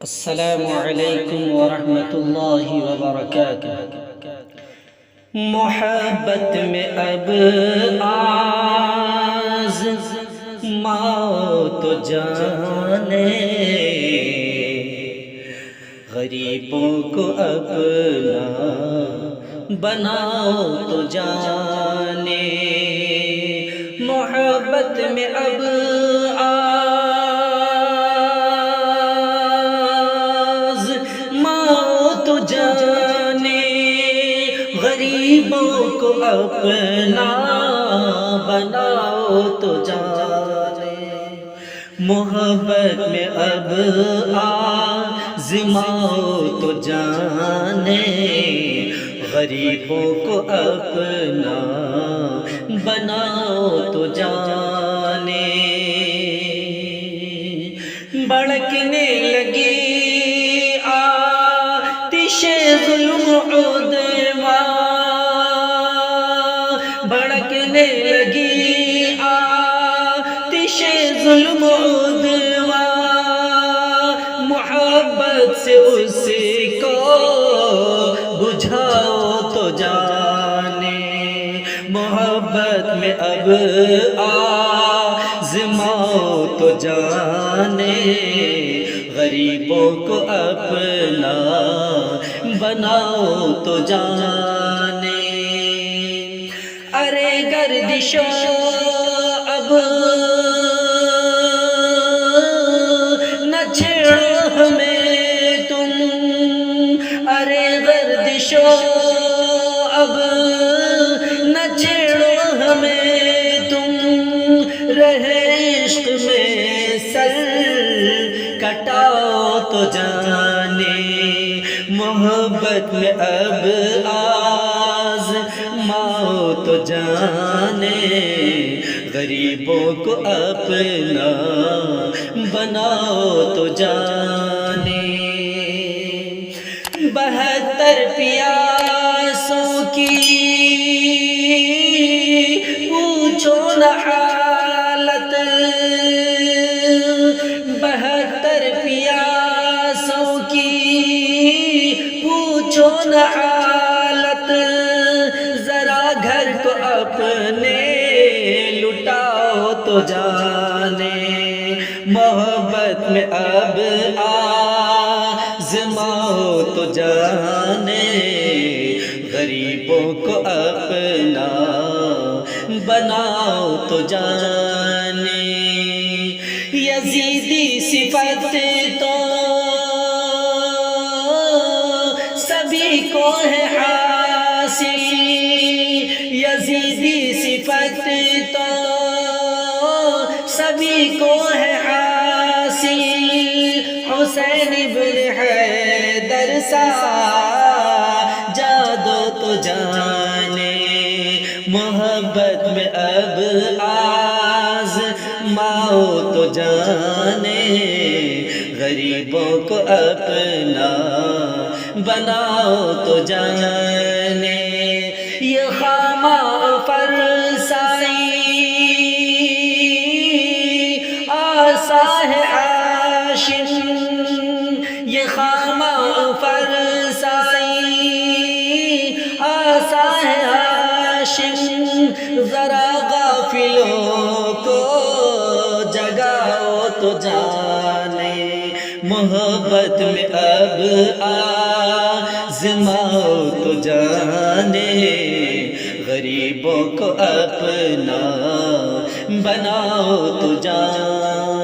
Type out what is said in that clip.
السلام علیکم ورحمۃ اللہ وبرکاتہ۔ محبت میں اب آزماؤ تو جانے، غریبوں کو اپنا بناؤ تو جانے۔ محبت میں اب غریبوں کو اپنا بناؤ تو جانے۔ محبت میں اب آزماؤ تو جانے، غریبوں کو اپنا بناؤ تو جانے۔ بھڑکنے لگی آتش ظلم بھڑکنے لگی آتش ظلم عدوان، محبت سے اس کو بجھاؤ تو جانے۔ محبت میں اب آزماؤ تو جانے، غریبوں کو اپنا بناؤ تو جانے۔ ارے گردشو اب نہ چھیڑو ہمیں تم، ارے گردشو اب نہ چھیڑو ہمیں تم، رہے عشق میں سر کٹاؤ تو جانے۔ محبت میں اب آزماؤ تو جانے، غریبوں کو اپنا بناؤ تو جانے۔ 72 پیاسوں کی پوچھو نہ حالت، 72 پیاسوں کی پوچھو نہ حالت، ذرا گھر کو اپنے لٹاؤ تو جانے۔ محبت میں اب آزماؤ تو جانے، غریبوں کو اپنا بناؤ تو جانے۔ یزیدی صفت تو سبھی کو ہے حاصل، یزیدی صفت تو سبھی کو ہے حاصل، حسین ابن حیدر ساجادو تو جانے۔ محبت میں اب آزماؤ تو جانے، غریبوں کو اپنا بناؤ تو جانے۔ یہ خامہ فرسائی آسا ہے عاشق، یہ خامہ فرسائی آسا ہے عاشق، ذرا غافلوں کو جگاؤ تو جانے۔ محبت میں اب آزماؤ تو جانے، غریبوں کو اپنا بناؤ تو جانے۔